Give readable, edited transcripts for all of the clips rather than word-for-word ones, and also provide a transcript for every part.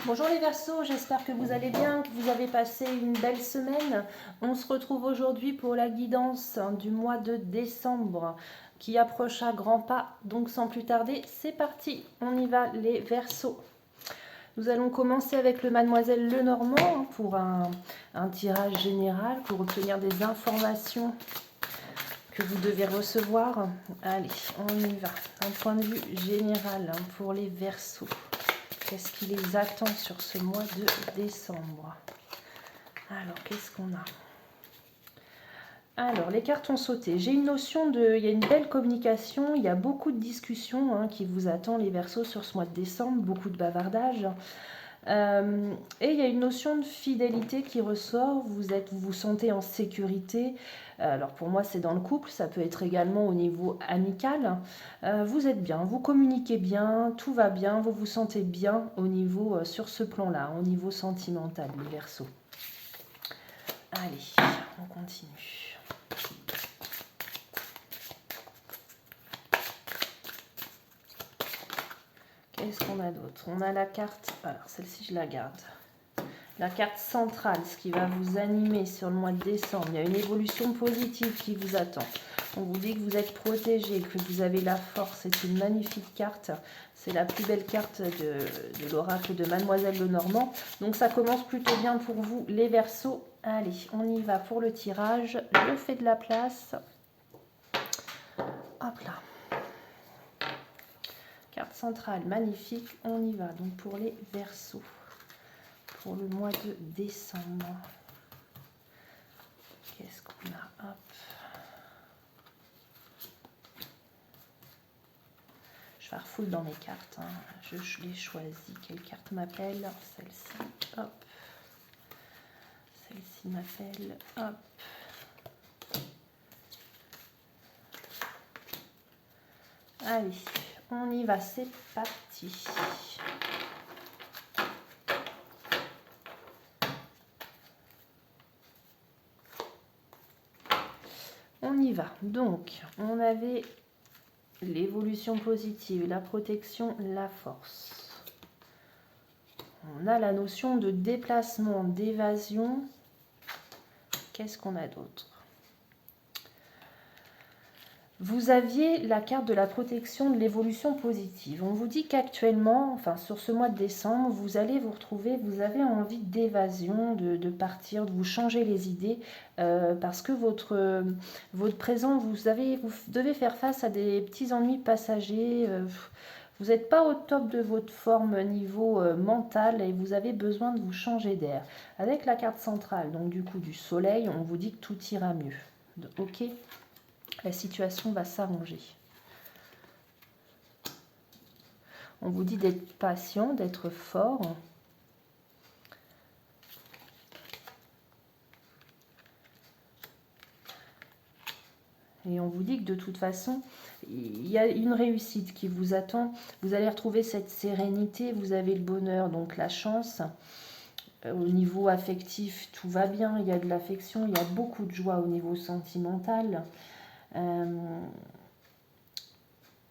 Bonjour les Verseaux, j'espère que vous allez bien, que vous avez passé une belle semaine. On se retrouve aujourd'hui pour la guidance du mois de décembre qui approche à grands pas. Donc sans plus tarder, c'est parti, on y va les Verseaux. Nous allons commencer avec le Mademoiselle Lenormand pour un tirage général, pour obtenir des informations que vous devez recevoir. Allez, on y va. Un point de vue général pour les Verseaux. Qu'est-ce qui les attend sur ce mois de décembre? Alors, qu'est-ce qu'on a? Alors, les cartes ont sauté. J'ai une notion de... Il y a une belle communication, il y a beaucoup de discussions qui vous attendent, les Verseaux, sur ce mois de décembre, beaucoup de bavardage. Et il y a une notion de fidélité qui ressort, vous vous sentez en sécurité. Alors pour moi c'est dans le couple, ça peut être également au niveau amical. Vous êtes bien, vous communiquez bien, tout va bien, vous vous sentez bien au niveau, sur ce plan-là, au niveau sentimental, les Verseaux. Allez, on continue. Qu'est-ce qu'on a d'autre? On a la carte, alors celle-ci je la garde. La carte centrale, ce qui va vous animer sur le mois de décembre. Il y a une évolution positive qui vous attend. On vous dit que vous êtes protégé, que vous avez la force. C'est une magnifique carte. C'est la plus belle carte de l'oracle de Mademoiselle Lenormand. Donc ça commence plutôt bien pour vous, les Verseaux. Allez, on y va pour le tirage. Je fais de la place. Hop là. Carte centrale, magnifique. On y va donc pour les Verseaux. Pour le mois de décembre. Qu'est-ce qu'on a? Hop. Je farfouille dans mes cartes. Je les choisis. Quelle carte m'appelle? Celle-ci. Hop. Celle-ci m'appelle. Hop. Allez, on y va. C'est parti. On y va. Donc, on avait l'évolution positive, la protection, la force. On a la notion de déplacement, d'évasion. Qu'est-ce qu'on a d'autre? Vous aviez la carte de la protection, de l'évolution positive. On vous dit qu'actuellement, enfin sur ce mois de décembre, vous allez vous retrouver, vous avez envie d'évasion, de partir, de vous changer les idées, parce que votre présent, vous devez faire face à des petits ennuis passagers. Vous n'êtes pas au top de votre forme niveau mental et vous avez besoin de vous changer d'air. Avec la carte centrale, donc du coup du soleil, on vous dit que tout ira mieux. Ok ? La situation va s'arranger. On vous dit d'être patient, d'être fort. Et on vous dit que de toute façon, il y a une réussite qui vous attend. Vous allez retrouver cette sérénité, vous avez le bonheur, donc la chance. Au niveau affectif, tout va bien, il y a de l'affection, il y a beaucoup de joie au niveau sentimental.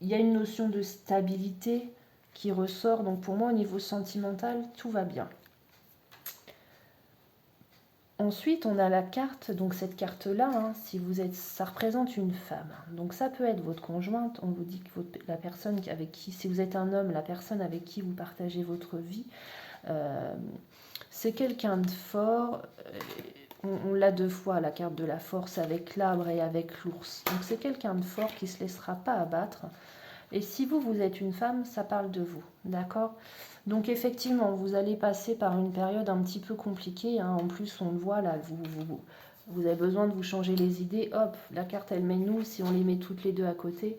Il y a une notion de stabilité qui ressort. Donc pour moi, au niveau sentimental, tout va bien. Ensuite, on a la carte. Donc cette carte-là, si vous êtes, ça représente une femme. Donc ça peut être votre conjointe. On vous dit que la personne avec qui, si vous êtes un homme, la personne avec qui vous partagez votre vie, c'est quelqu'un de fort. On l'a deux fois, la carte de la force, avec l'arbre et avec l'ours. Donc c'est quelqu'un de fort qui ne se laissera pas abattre. Et si vous êtes une femme, ça parle de vous, d'accord? Donc effectivement, vous allez passer par une période un petit peu compliquée. En plus, on le voit là, vous avez besoin de vous changer les idées. Hop, la carte, elle met nous. Si on les met toutes les deux à côté,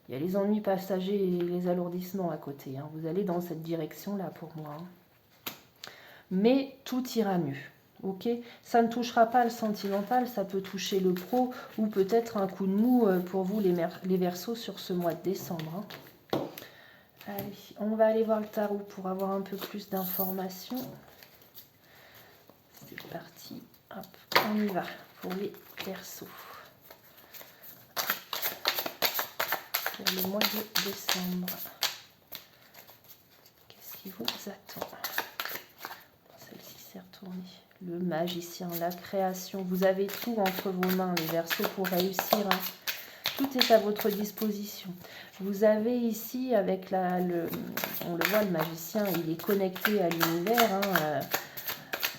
il y a les ennuis passagers et les alourdissements à côté. Vous allez dans cette direction-là pour moi. Mais tout ira mieux. Ok, ça ne touchera pas le sentimental, ça peut toucher le pro ou peut-être un coup de mou pour vous les Verseaux sur ce mois de décembre. Allez, on va aller voir le tarot pour avoir un peu plus d'informations. C'est parti, hop, on y va pour les Verseaux. Pour le mois de décembre. Qu'est-ce qui vous attend? le magicien, la création. Vous avez tout entre vos mains, les Verseaux, pour réussir. Hein. Tout est à votre disposition. Vous avez ici, avec on le voit, le magicien, il est connecté à l'univers. Hein,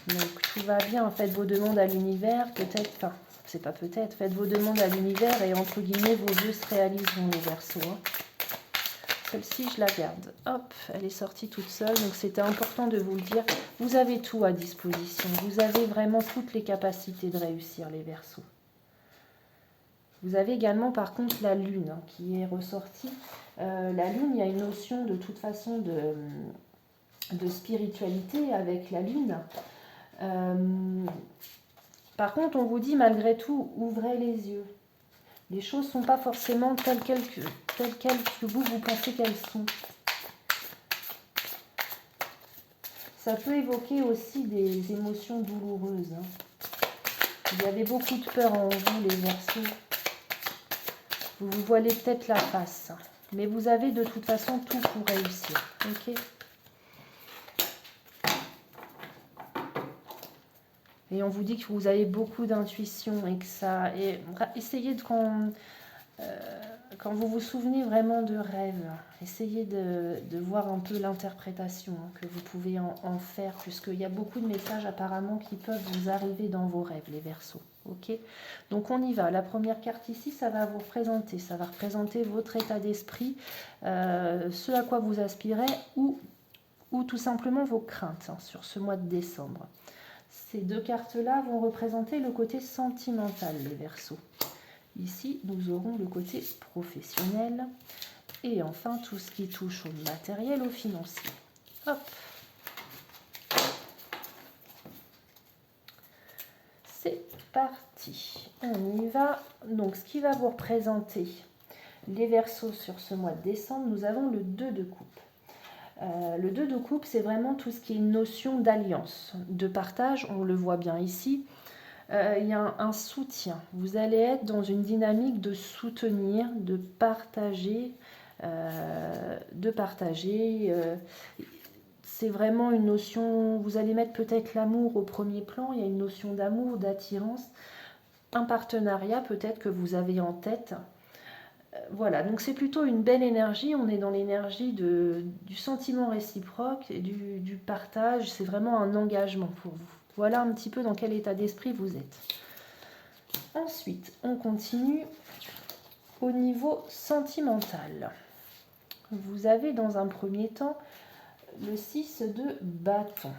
donc tout va bien. Faites vos demandes à l'univers, peut-être, enfin, c'est pas peut-être, faites vos demandes à l'univers et entre guillemets, vos vœux se réaliseront, les Verseaux. Hein. Celle-ci, je la garde. Hop, elle est sortie toute seule. Donc, c'était important de vous le dire. Vous avez tout à disposition. Vous avez vraiment toutes les capacités de réussir, les Verseaux. Vous avez également, par contre, la Lune hein, qui est ressortie. La Lune, il y a une notion de toute façon de spiritualité avec la Lune. Par contre, on vous dit malgré tout, ouvrez les yeux. Les choses ne sont pas forcément telles quelles que vous pensez qu'elles sont. Ça peut évoquer aussi des émotions douloureuses. Hein. Vous avez beaucoup de peur en vous, les Verseaux. Vous vous voilez peut-être la face. Mais vous avez de toute façon tout pour réussir. Ok ? Et on vous dit que vous avez beaucoup d'intuition et que ça... essayez de... Quand vous vous souvenez vraiment de rêves, essayez de voir un peu l'interprétation hein, que vous pouvez en faire, puisqu'il y a beaucoup de messages apparemment qui peuvent vous arriver dans vos rêves, les Verseaux. Ok ? Donc on y va. La première carte ici, ça va vous représenter. Ça va représenter votre état d'esprit, ce à quoi vous aspirez ou tout simplement vos craintes hein, sur ce mois de décembre. Ces deux cartes-là vont représenter le côté sentimental, les Verseaux. Ici, nous aurons le côté professionnel et enfin tout ce qui touche au matériel, au financier. Hop. C'est parti. On y va. Donc, ce qui va vous représenter les Verseaux sur ce mois de décembre, nous avons le 2 de coupe. Le 2 de coupe, c'est vraiment tout ce qui est une notion d'alliance, de partage. On le voit bien ici. Il y a un soutien. Vous allez être dans une dynamique de soutenir, de partager. C'est vraiment une notion, vous allez mettre peut-être l'amour au premier plan, il y a une notion d'amour, d'attirance, un partenariat peut-être que vous avez en tête. Voilà, donc c'est plutôt une belle énergie, on est dans l'énergie du sentiment réciproque et du partage, c'est vraiment un engagement pour vous. Voilà un petit peu dans quel état d'esprit vous êtes. Ensuite, on continue au niveau sentimental. Vous avez dans un premier temps le 6 de bâton.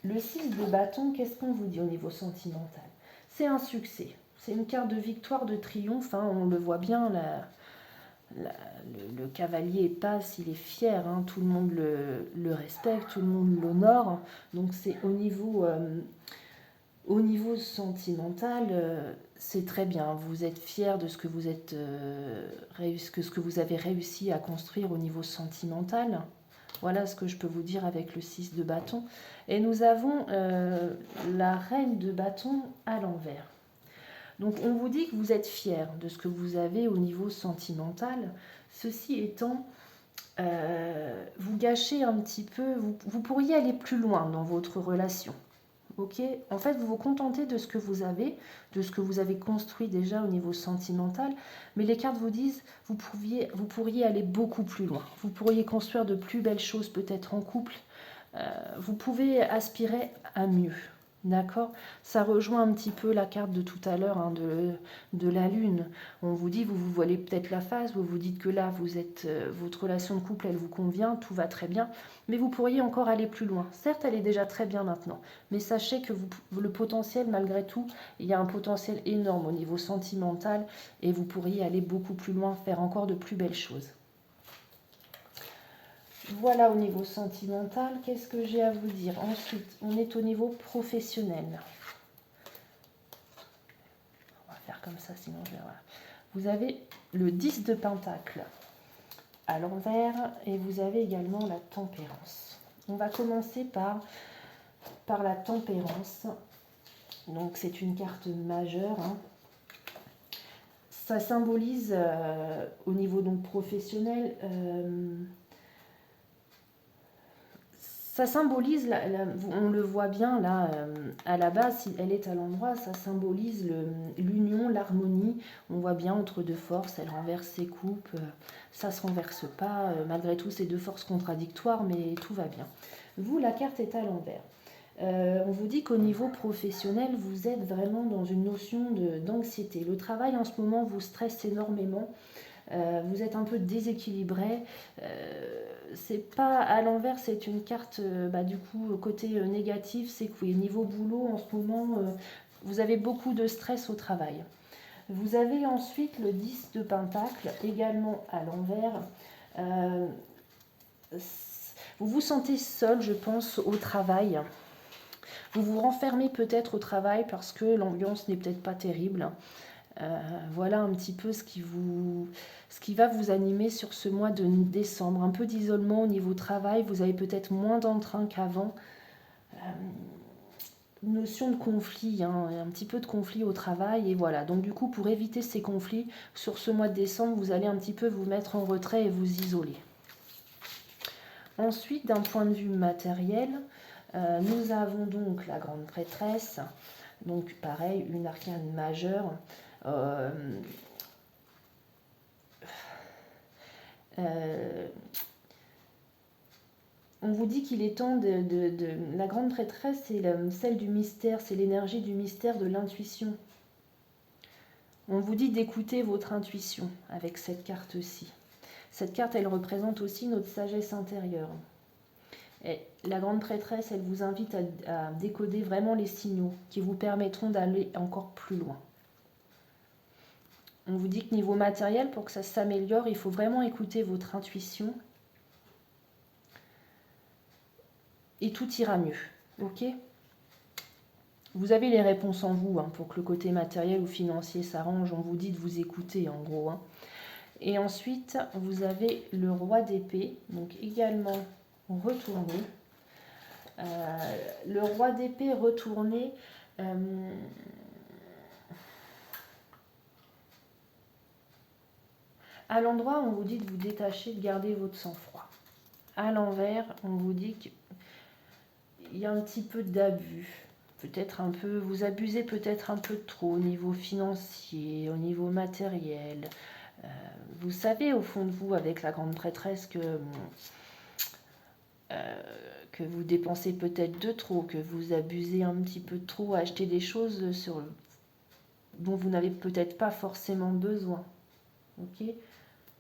Le 6 de bâton, qu'est-ce qu'on vous dit au niveau sentimental? C'est un succès. C'est une carte de victoire, de triomphe. Hein, on le voit bien, le cavalier passe, il est fier. Hein, tout le monde le respecte, tout le monde l'honore. Donc c'est au niveau sentimental, c'est très bien. Vous êtes fier de ce que vous avez réussi à construire au niveau sentimental. Voilà ce que je peux vous dire avec le 6 de bâton. Et nous avons la reine de bâton à l'envers. Donc on vous dit que vous êtes fier de ce que vous avez au niveau sentimental. Ceci étant, vous gâchez un petit peu, vous pourriez aller plus loin dans votre relation. Ok, en fait, vous vous contentez de ce que vous avez, de ce que vous avez construit déjà au niveau sentimental, mais les cartes vous disent vous pourriez aller beaucoup plus loin. Vous pourriez construire de plus belles choses peut-être en couple. Vous pouvez aspirer à mieux. D'accord? Ça rejoint un petit peu la carte de tout à l'heure hein, de la Lune. On vous dit, vous voilez peut-être la face, vous vous dites que là, votre relation de couple, elle vous convient, tout va très bien, mais vous pourriez encore aller plus loin. Certes, elle est déjà très bien maintenant, mais sachez que le potentiel, malgré tout, il y a un potentiel énorme au niveau sentimental et vous pourriez aller beaucoup plus loin, faire encore de plus belles choses. Voilà au niveau sentimental, qu'est-ce que j'ai à vous dire? Ensuite, on est au niveau professionnel. On va faire comme ça, sinon je vais... Voilà. Vous avez le 10 de pentacle à l'envers et vous avez également la tempérance. On va commencer par la tempérance. Donc c'est une carte majeure. Hein. Ça symbolise au niveau donc professionnel... Ça symbolise, on le voit bien là, à la base, si elle est à l'endroit, ça symbolise l'union, l'harmonie. On voit bien entre deux forces, elle renverse ses coupes, ça ne se renverse pas, malgré tout c'est deux forces contradictoires, mais tout va bien. Vous, la carte est à l'envers. On vous dit qu'au niveau professionnel, vous êtes vraiment dans une notion d'anxiété. Le travail en ce moment vous stresse énormément. Vous êtes un peu déséquilibré. C'est pas à l'envers, c'est une carte du coup côté négatif, c'est que oui, niveau boulot en ce moment, vous avez beaucoup de stress au travail. Vous avez ensuite le 10 de Pentacle, également à l'envers. Vous vous sentez seul, je pense, au travail. Vous vous renfermez peut-être au travail parce que l'ambiance n'est peut-être pas terrible. Voilà un petit peu ce qui va vous animer sur ce mois de décembre. Un peu d'isolement au niveau travail, vous avez peut-être moins d'entrain qu'avant. Notion de conflit, hein, un petit peu de conflit au travail. Et voilà, donc du coup, pour éviter ces conflits, sur ce mois de décembre, vous allez un petit peu vous mettre en retrait et vous isoler. Ensuite, d'un point de vue matériel, nous avons donc la grande prêtresse. Donc pareil, une arcane majeure. On vous dit qu'il est temps la grande prêtresse, c'est celle du mystère, c'est l'énergie du mystère, de l'intuition. On vous dit d'écouter votre intuition avec cette carte-ci. Cette carte, elle représente aussi notre sagesse intérieure. Et la grande prêtresse, elle vous invite à décoder vraiment les signaux qui vous permettront d'aller encore plus loin. On vous dit que niveau matériel, pour que ça s'améliore, il faut vraiment écouter votre intuition. Et tout ira mieux. Ok ? Vous avez les réponses en vous, hein, pour que le côté matériel ou financier s'arrange. On vous dit de vous écouter, en gros. Hein. Et ensuite, vous avez le roi d'épée, donc également retourné. Le roi d'épée retourné... à l'endroit, on vous dit de vous détacher, de garder votre sang-froid. À l'envers, on vous dit qu'il y a un petit peu d'abus. Peut-être un peu, vous abusez peut-être un peu trop au niveau financier, au niveau matériel. Vous savez au fond de vous, avec la grande prêtresse, que vous dépensez peut-être de trop, que vous abusez un petit peu trop à acheter des choses dont vous n'avez peut-être pas forcément besoin. Ok ?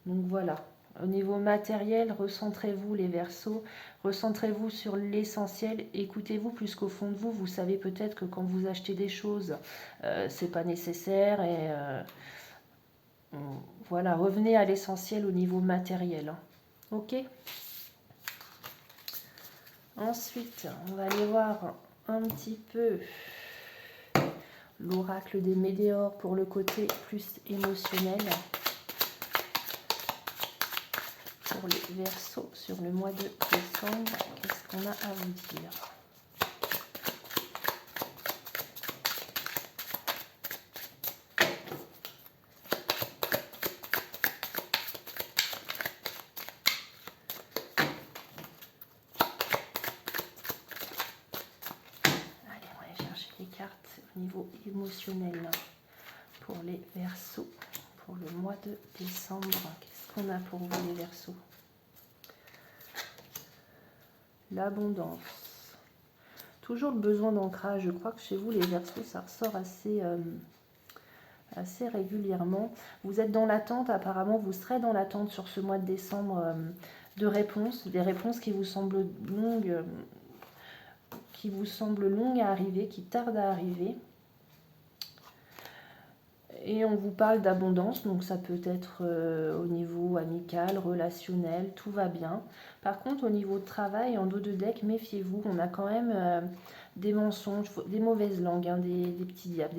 Donc voilà. Au niveau matériel, recentrez-vous les Verseaux, recentrez-vous sur l'essentiel, écoutez-vous plus qu'au fond de vous. Vous savez peut-être que quand vous achetez des choses, c'est pas nécessaire et voilà, revenez à l'essentiel au niveau matériel. Hein. Ok ? Ensuite, on va aller voir un petit peu l'oracle des Médéors pour le côté plus émotionnel. Pour les Verseaux sur le mois de décembre, qu'est-ce qu'on a à vous dire? Allez, on va aller chercher les cartes au niveau émotionnel pour les Verseaux pour le mois de décembre. Qu'est-ce qu'on a pour vous les Verseaux? L'abondance. Toujours le besoin d'ancrage. Je crois que chez vous, les Verseaux, ça ressort assez régulièrement. Vous êtes dans l'attente, apparemment, vous serez dans l'attente sur ce mois de décembre de réponses, des réponses qui vous semblent longues, à arriver, qui tardent à arriver. Et on vous parle d'abondance, donc ça peut être au niveau amical, relationnel, tout va bien. Par contre, au niveau de travail, en dos de deck, méfiez-vous, on a quand même des mensonges, des mauvaises langues, hein, des petits diables,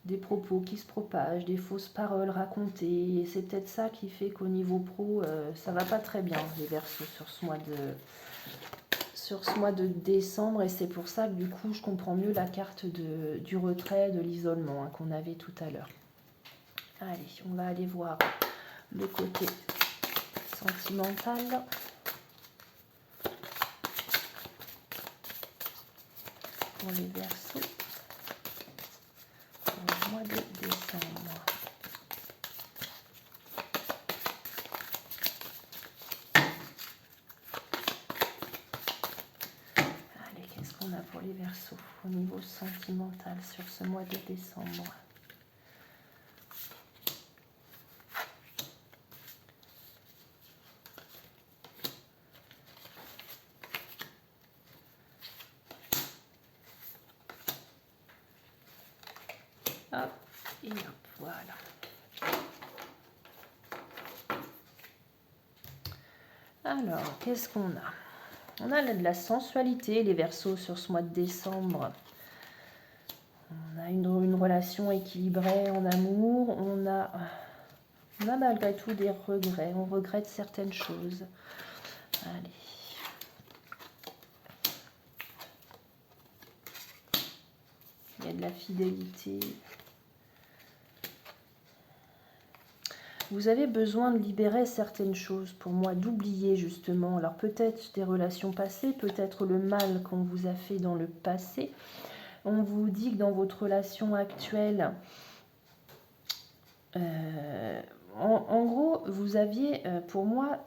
des propos qui se propagent, des fausses paroles racontées. Et c'est peut-être ça qui fait qu'au niveau pro, ça va pas très bien, les Verseaux, sur ce mois de décembre, et c'est pour ça que du coup je comprends mieux la carte du retrait, de l'isolement, hein, qu'on avait tout à l'heure. Allez, on va aller voir le côté sentimental. pour les Verseaux pour le mois de décembre. Allez, qu'est-ce qu'on a pour les Verseaux au niveau sentimental sur ce mois de décembre? Hop, et hop, voilà. Alors, qu'est-ce qu'on a? On a de la sensualité, les Verseaux, sur ce mois de décembre. On a une relation équilibrée en amour. On a malgré tout des regrets. On regrette certaines choses. Allez. Il y a de la fidélité. Vous avez besoin de libérer certaines choses, pour moi, d'oublier justement. Alors peut-être des relations passées, peut-être le mal qu'on vous a fait dans le passé. On vous dit que dans votre relation actuelle, en gros, vous aviez, pour moi,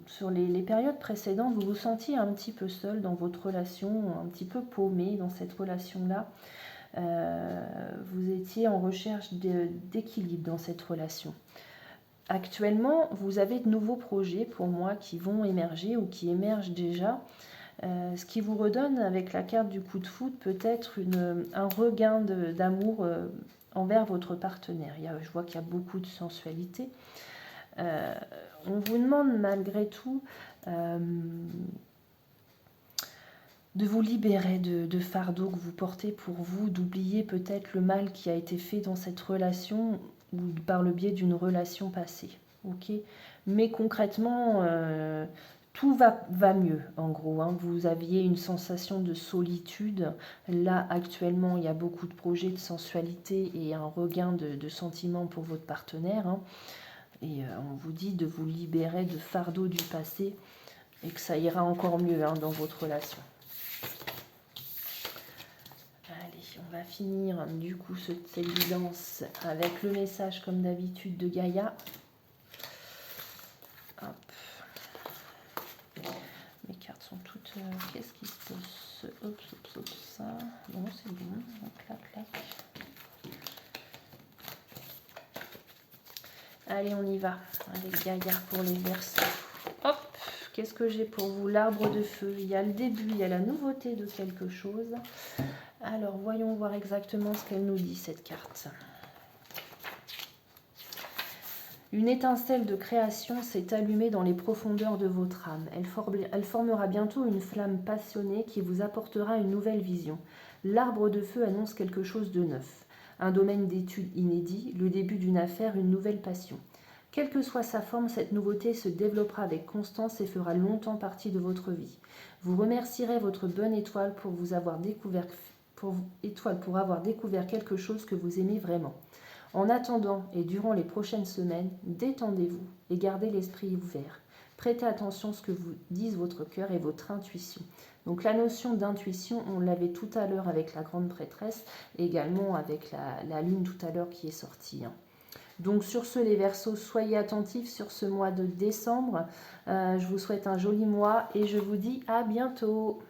sur les périodes précédentes, vous vous sentiez un petit peu seul dans votre relation, un petit peu paumé dans cette relation-là. Vous étiez en recherche d'équilibre dans cette relation. Actuellement, vous avez de nouveaux projets pour moi qui vont émerger ou qui émergent déjà. Ce qui vous redonne avec la carte du coup de foudre peut-être un regain d'amour envers votre partenaire. Je vois qu'il y a beaucoup de sensualité. On vous demande malgré tout de vous libérer de fardeaux que vous portez pour vous, d'oublier peut-être le mal qui a été fait dans cette relation ou par le biais d'une relation passée. Okay, mais concrètement, tout va mieux, en gros. Hein. Vous aviez une sensation de solitude. Là, actuellement, il y a beaucoup de projets de sensualité et un regain de sentiments pour votre partenaire. Hein. Et on vous dit de vous libérer de fardeaux du passé et que ça ira encore mieux dans votre relation. Allez, on va finir du coup cette guidance avec le message comme d'habitude de Gaïa. Hop. Mes cartes sont toutes... qu'est-ce qui se passe? Hop, ça. Non, c'est bon. Clac, clac. Allez, on y va. Avec Gaïa pour les Verseaux. Hop, qu'est-ce que j'ai pour vous? L'arbre de feu. Il y a le début, il y a la nouveauté de quelque chose. Alors, voyons voir exactement ce qu'elle nous dit, cette carte. Une étincelle de création s'est allumée dans les profondeurs de votre âme. Elle formera bientôt une flamme passionnée qui vous apportera une nouvelle vision. L'arbre de feu annonce quelque chose de neuf. Un domaine d'étude inédit, le début d'une affaire, une nouvelle passion. Quelle que soit sa forme, cette nouveauté se développera avec constance et fera longtemps partie de votre vie. Vous remercierez votre bonne étoile pour avoir découvert quelque chose que vous aimez vraiment. En attendant et durant les prochaines semaines, détendez-vous et gardez l'esprit ouvert. Prêtez attention à ce que vous disent votre cœur et votre intuition. Donc la notion d'intuition, on l'avait tout à l'heure avec la grande prêtresse, et également avec la lune tout à l'heure qui est sortie. Donc sur ce, les Verseaux, soyez attentifs sur ce mois de décembre. Je vous souhaite un joli mois et je vous dis à bientôt.